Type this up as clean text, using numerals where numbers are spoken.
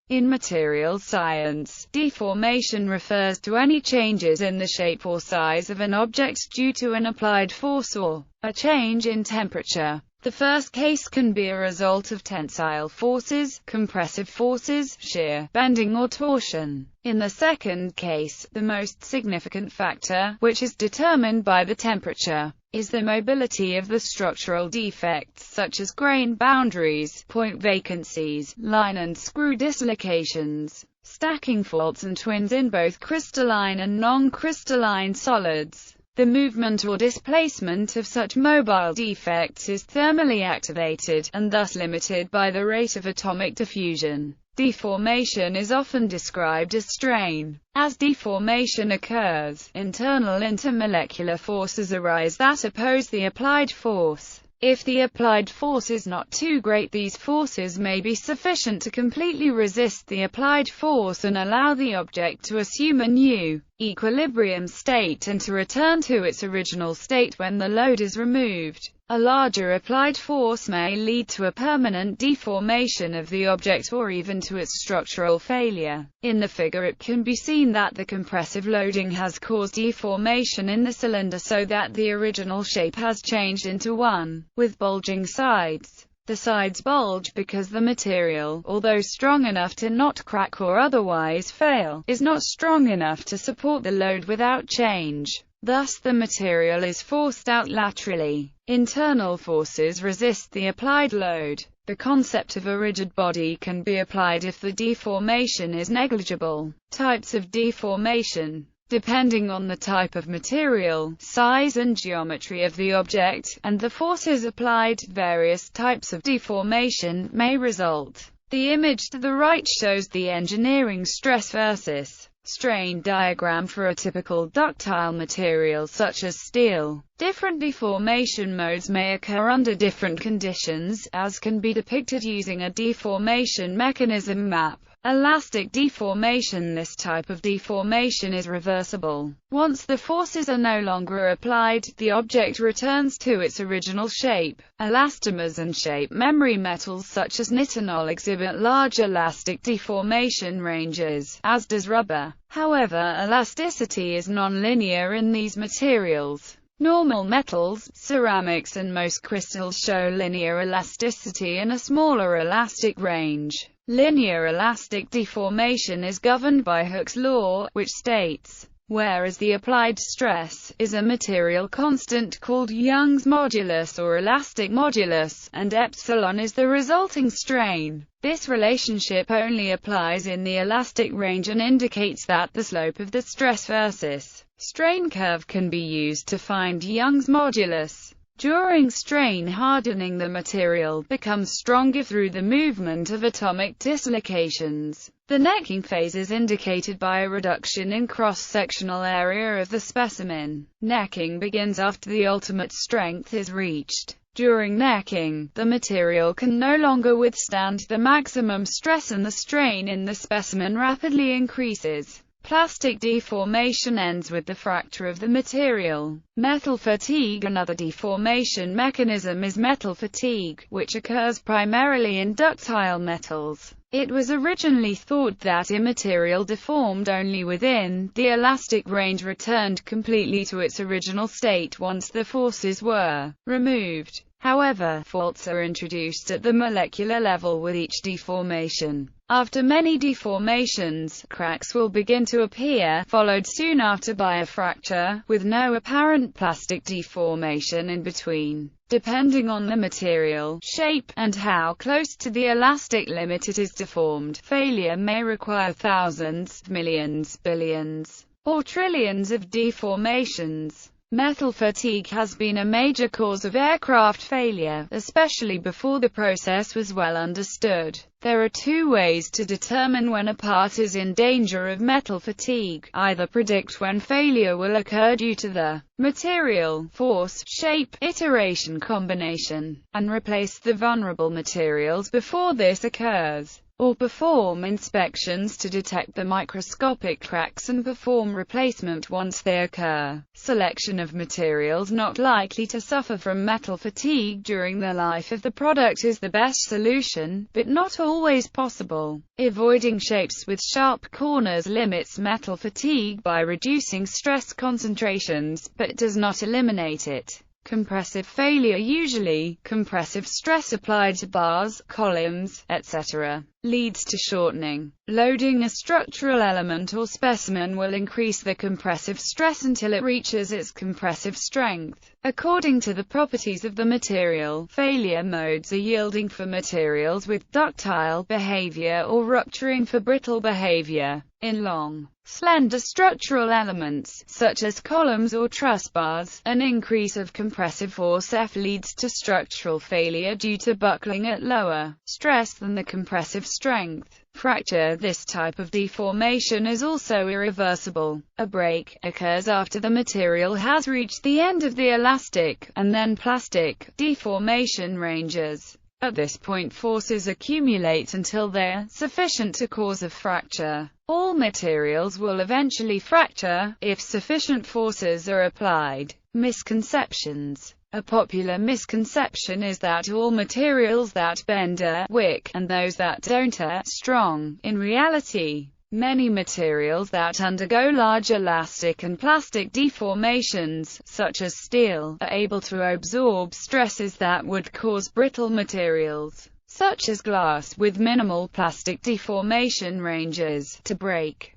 In materials science, deformation refers to any changes in the shape or size of an object due to an applied force or a change in temperature. The first case can be a result of tensile forces, compressive forces, shear, bending or torsion. In the second case, the most significant factor, which is determined by the temperature, is the mobility of the structural defects such as grain boundaries, point vacancies, line and screw dislocations, stacking faults and twins in both crystalline and non-crystalline solids. The movement or displacement of such mobile defects is thermally activated, and thus limited by the rate of atomic diffusion. Deformation is often described as strain. As deformation occurs, internal intermolecular forces arise that oppose the applied force. If the applied force is not too great, these forces may be sufficient to completely resist the applied force and allow the object to assume a new equilibrium state and to return to its original state when the load is removed. A larger applied force may lead to a permanent deformation of the object or even to its structural failure. In the figure it can be seen that the compressive loading has caused deformation in the cylinder so that the original shape has changed into one with bulging sides. The sides bulge because the material, although strong enough to not crack or otherwise fail, is not strong enough to support the load without change. Thus the material is forced out laterally. Internal forces resist the applied load. The concept of a rigid body can be applied if the deformation is negligible. Types of deformation. Depending on the type of material, size and geometry of the object, and the forces applied, various types of deformation may result. The image to the right shows the engineering stress versus strain diagram for a typical ductile material such as steel. Different deformation modes may occur under different conditions, as can be depicted using a deformation mechanism map. Elastic deformation. This type of deformation is reversible. Once the forces are no longer applied, the object returns to its original shape. Elastomers and shape memory metals such as nitinol exhibit large elastic deformation ranges, as does rubber. However, elasticity is non-linear in these materials. Normal metals, ceramics and most crystals show linear elasticity and a smaller elastic range. Linear elastic deformation is governed by Hooke's law, which states, whereas the applied stress is a material constant called Young's modulus or elastic modulus, and epsilon is the resulting strain. This relationship only applies in the elastic range and indicates that the slope of the stress versus strain curve can be used to find Young's modulus. During strain hardening, the material becomes stronger through the movement of atomic dislocations. The necking phase is indicated by a reduction in cross-sectional area of the specimen. Necking begins after the ultimate strength is reached. During necking, the material can no longer withstand the maximum stress and the strain in the specimen rapidly increases. Plastic deformation ends with the fracture of the material. Metal fatigue. Another deformation mechanism is metal fatigue, which occurs primarily in ductile metals. It was originally thought that a material deformed only within the elastic range returned completely to its original state once the forces were removed. However, faults are introduced at the molecular level with each deformation. After many deformations, cracks will begin to appear, followed soon after by a fracture, with no apparent plastic deformation in between. Depending on the material, shape, and how close to the elastic limit it is deformed, failure may require thousands, millions, billions, or trillions of deformations. Metal fatigue has been a major cause of aircraft failure, especially before the process was well understood. There are two ways to determine when a part is in danger of metal fatigue: either predict when failure will occur due to the material, force, shape, iteration combination, and replace the vulnerable materials before this occurs. or perform inspections to detect the microscopic cracks and perform replacement once they occur. Selection of materials not likely to suffer from metal fatigue during the life of the product is the best solution, but not always possible. Avoiding shapes with sharp corners limits metal fatigue by reducing stress concentrations, but does not eliminate it. Compressive failure. Usually, compressive stress applied to bars, columns, etc., leads to shortening. Loading a structural element or specimen will increase the compressive stress until it reaches its compressive strength. According to the properties of the material, failure modes are yielding for materials with ductile behavior or rupturing for brittle behavior. In long, slender structural elements, such as columns or truss bars, an increase of compressive force F leads to structural failure due to buckling at lower stress than the compressive strength. Fracture. This type of deformation is also irreversible. A break occurs after the material has reached the end of the elastic, and then plastic, deformation ranges. At this point, forces accumulate until they are sufficient to cause a fracture. All materials will eventually fracture, if sufficient forces are applied. Misconceptions. A popular misconception is that all materials that bend are weak, and those that don't are strong. In reality, many materials that undergo large elastic and plastic deformations, such as steel, are able to absorb stresses that would cause brittle materials, such as glass with minimal plastic deformation ranges, to break.